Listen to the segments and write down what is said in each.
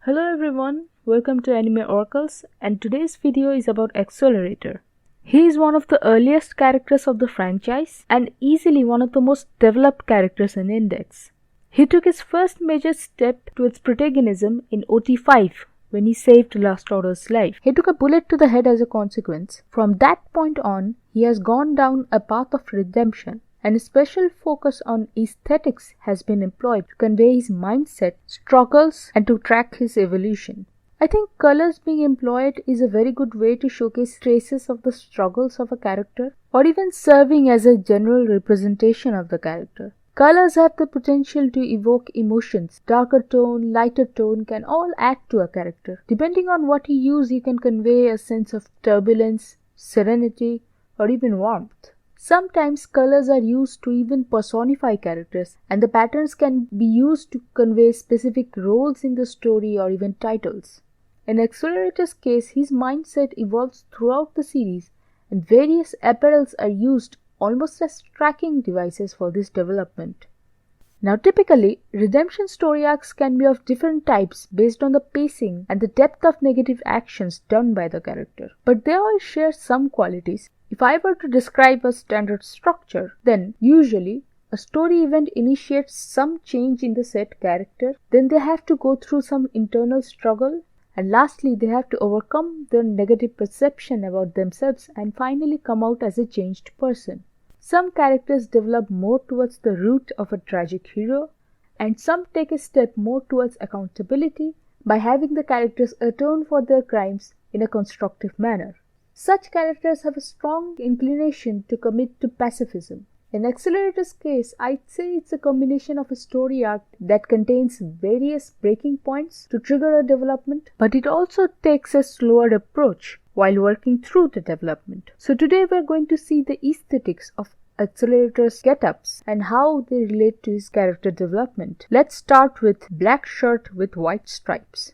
Hello everyone, welcome to Anime Oracles, and today's video is about Accelerator. He is one of the earliest characters of the franchise and easily one of the most developed characters in Index. He took his first major step towards protagonism in OT5 when he saved Last Order's life. He took a bullet to the head as a consequence. From that point on, he has gone down a path of redemption, and a special focus on aesthetics has been employed to convey his mindset, struggles, and to track his evolution. I think colors being employed is a very good way to showcase traces of the struggles of a character, or even serving as a general representation of the character. Colors have the potential to evoke emotions. Darker tone, lighter tone can all add to a character. Depending on what you use, you can convey a sense of turbulence, serenity, or even warmth. Sometimes colors are used to even personify characters, and the patterns can be used to convey specific roles in the story or even titles. In Accelerator's case, his mindset evolves throughout the series, and various apparels are used almost as tracking devices for this development. Now typically, redemption story arcs can be of different types based on the pacing and the depth of negative actions done by the character, but they all share some qualities. If I were to describe a standard structure, then usually a story event initiates some change in the set character, then they have to go through some internal struggle, and lastly they have to overcome their negative perception about themselves and finally come out as a changed person. Some characters develop more towards the route of a tragic hero, and some take a step more towards accountability by having the characters atone for their crimes in a constructive manner. Such characters have a strong inclination to commit to pacifism. In Accelerator's case, I'd say it's a combination of a story arc that contains various breaking points to trigger a development, but it also takes a slower approach while working through the development. So today we're going to see the aesthetics of Accelerator's get-ups and how they relate to his character development. Let's start with black shirt with white stripes.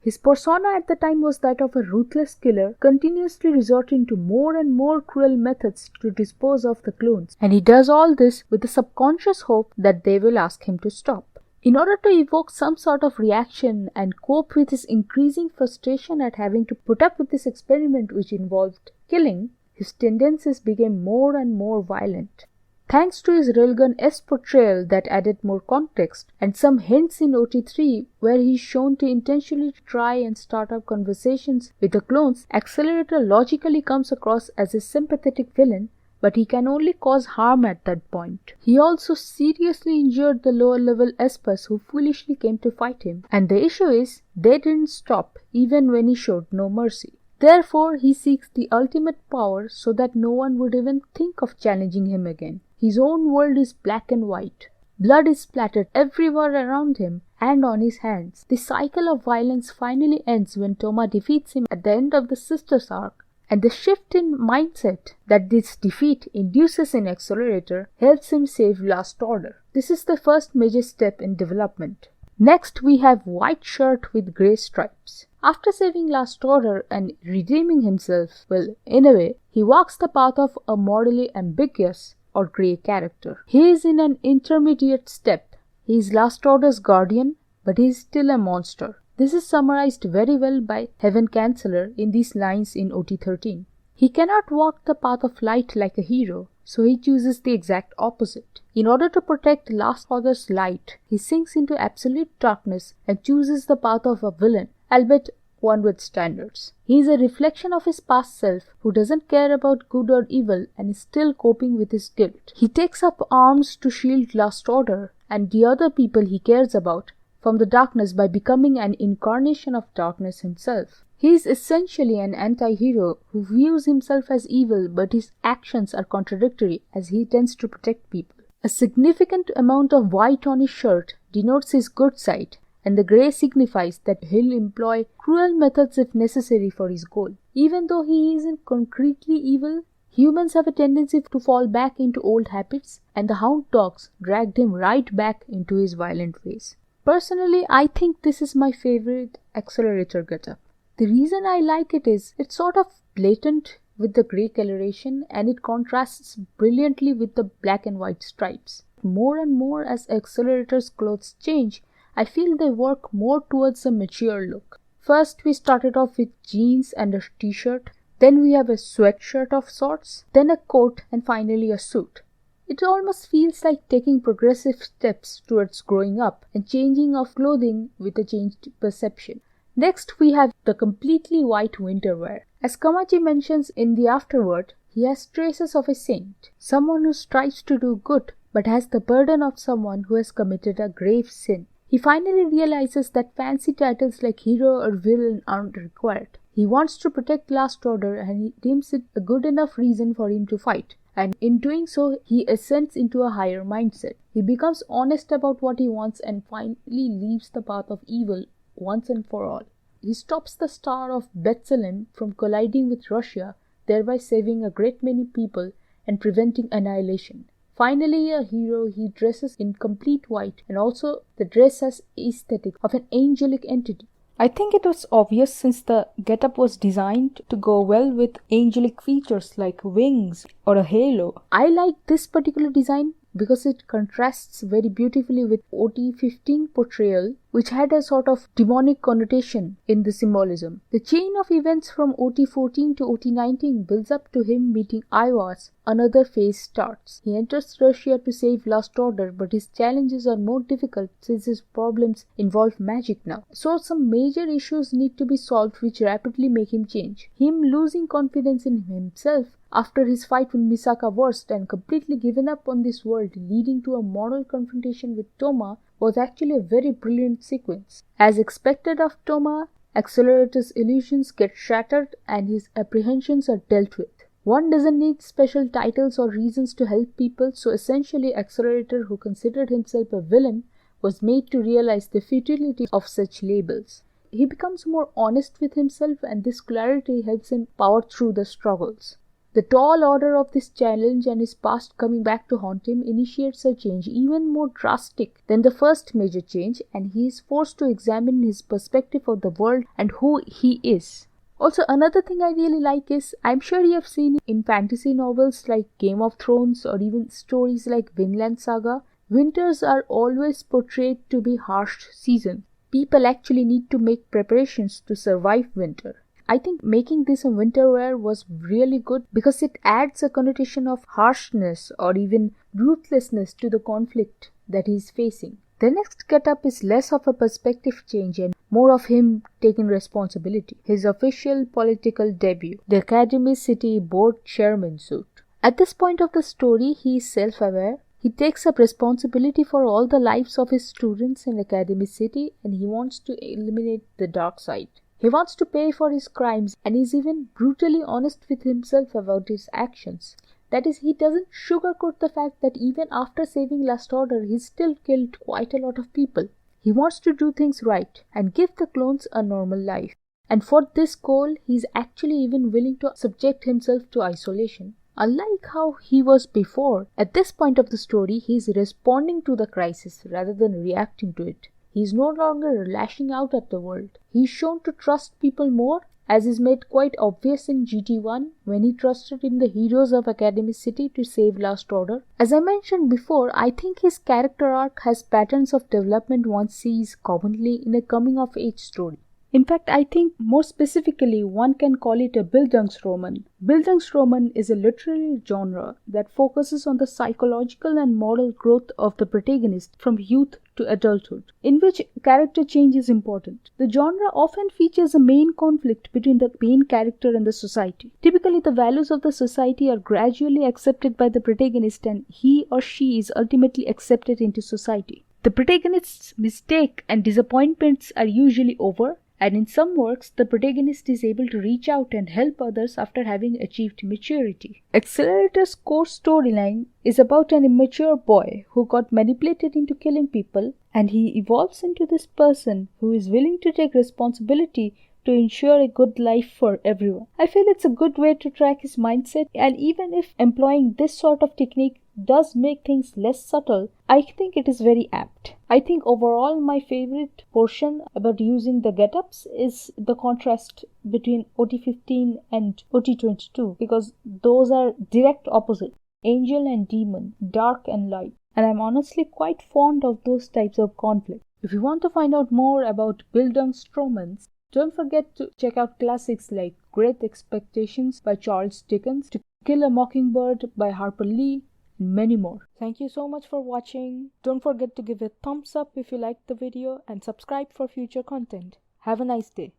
His persona at the time was that of a ruthless killer, continuously resorting to more and more cruel methods to dispose of the clones, and he does all this with the subconscious hope that they will ask him to stop. In order to evoke some sort of reaction and cope with his increasing frustration at having to put up with this experiment which involved killing, his tendencies became more and more violent. Thanks to his Railgun-esque portrayal that added more context, and some hints in OT3 where he is shown to intentionally try and start up conversations with the clones, Accelerator logically comes across as a sympathetic villain, but he can only cause harm at that point. He also seriously injured the lower level Espers who foolishly came to fight him, and the issue is, they didn't stop even when he showed no mercy. Therefore, he seeks the ultimate power so that no one would even think of challenging him again. His own world is black and white. Blood is splattered everywhere around him and on his hands. The cycle of violence finally ends when Toma defeats him at the end of the Sisters arc, and the shift in mindset that this defeat induces in Accelerator helps him save Last Order. This is the first major step in development. Next, we have white shirt with grey stripes. After saving Last Order and redeeming himself, well, in a way, he walks the path of a morally ambiguous or grey character. He is in an intermediate step. He is Last Order's guardian, but he is still a monster. This is summarized very well by Heaven Canceller in these lines in OT13. He cannot walk the path of light like a hero, so he chooses the exact opposite. In order to protect Last Order's light, he sinks into absolute darkness and chooses the path of a villain, albeit one with standards. He is a reflection of his past self who doesn't care about good or evil and is still coping with his guilt. He takes up arms to shield Last Order and the other people he cares about from the darkness by becoming an incarnation of darkness himself. He is essentially an anti-hero who views himself as evil, but his actions are contradictory as he tends to protect people. A significant amount of white on his shirt denotes his good side, and the grey signifies that he'll employ cruel methods if necessary for his goal. Even though he isn't concretely evil, humans have a tendency to fall back into old habits, and the hound dogs dragged him right back into his violent ways. Personally, I think this is my favorite Accelerator getup. The reason I like it is it's sort of blatant with the grey coloration and it contrasts brilliantly with the black and white stripes. More and more as Accelerator's clothes change, I feel they work more towards a mature look. First, we started off with jeans and a t-shirt, then we have a sweatshirt of sorts, then a coat, and finally a suit. It almost feels like taking progressive steps towards growing up and changing of clothing with a changed perception. Next, we have the completely white winter wear. As Kamachi mentions in the afterword, he has traces of a saint, someone who strives to do good but has the burden of someone who has committed a grave sin. He finally realizes that fancy titles like hero or villain aren't required. He wants to protect Last Order and he deems it a good enough reason for him to fight. And in doing so, he ascends into a higher mindset. He becomes honest about what he wants and finally leaves the path of evil once and for all. He stops the Star of Bethlehem from colliding with Russia, thereby saving a great many people and preventing annihilation. Finally, a hero, he dresses in complete white, and also the dress has aesthetic of an angelic entity. I think it was obvious since the getup was designed to go well with angelic features like wings or a halo. I like this particular design because it contrasts very beautifully with OT-15 portrayal, which had a sort of demonic connotation in the symbolism. The chain of events from OT-14 to OT-19 builds up to him meeting Ivas. Another phase starts. He enters Russia to save Last Order, but his challenges are more difficult since his problems involve magic now. So some major issues need to be solved which rapidly make him change. Him losing confidence in himself after his fight with Misaka Wurst and completely given up on this world, leading to a moral confrontation with Toma, was actually a very brilliant sequence. As expected of Toma, Accelerator's illusions get shattered and his apprehensions are dealt with. One doesn't need special titles or reasons to help people, so essentially Accelerator, who considered himself a villain, was made to realize the futility of such labels. He becomes more honest with himself and this clarity helps him power through the struggles. The tall order of this challenge and his past coming back to haunt him initiates a change even more drastic than the first major change, and he is forced to examine his perspective of the world and who he is. Also, another thing I really like is, I'm sure you have seen in fantasy novels like Game of Thrones or even stories like Vinland Saga, winters are always portrayed to be harsh seasons. People actually need to make preparations to survive winter. I think making this a winter wear was really good because it adds a connotation of harshness or even ruthlessness to the conflict that he is facing. The next getup is less of a perspective change and more of him taking responsibility. His official political debut, the Academy City Board Chairman suit. At this point of the story, he is self-aware. He takes up responsibility for all the lives of his students in Academy City and he wants to eliminate the dark side. He wants to pay for his crimes and is even brutally honest with himself about his actions. That is, he doesn't sugarcoat the fact that even after saving Last Order, he still killed quite a lot of people. He wants to do things right and give the clones a normal life. And for this goal, he is actually even willing to subject himself to isolation. Unlike how he was before, at this point of the story, he is responding to the crisis rather than reacting to it. He is no longer lashing out at the world. He is shown to trust people more, as is made quite obvious in GT1 when he trusted in the heroes of Academy City to save Last Order. As I mentioned before, I think his character arc has patterns of development one sees commonly in a coming-of-age story. In fact, I think more specifically one can call it a Bildungsroman. Bildungsroman is a literary genre that focuses on the psychological and moral growth of the protagonist from youth to adulthood, in which character change is important. The genre often features a main conflict between the main character and the society. Typically, the values of the society are gradually accepted by the protagonist and he or she is ultimately accepted into society. The protagonist's mistake and disappointments are usually over, and in some works, the protagonist is able to reach out and help others after having achieved maturity. Accelerator's core storyline is about an immature boy who got manipulated into killing people, and he evolves into this person who is willing to take responsibility to ensure a good life for everyone. I feel it's a good way to track his mindset, and even if employing this sort of technique does make things less subtle, I think it is very apt. I think overall my favorite portion about using the get-ups is the contrast between OT-15 and OT-22 because those are direct opposite. Angel and demon, dark and light. And I'm honestly quite fond of those types of conflict. If you want to find out more about Bildungsromans, don't forget to check out classics like Great Expectations by Charles Dickens, To Kill a Mockingbird by Harper Lee, and many more. Thank you so much for watching. Don't forget to give a thumbs up if you liked the video and subscribe for future content. Have a nice day.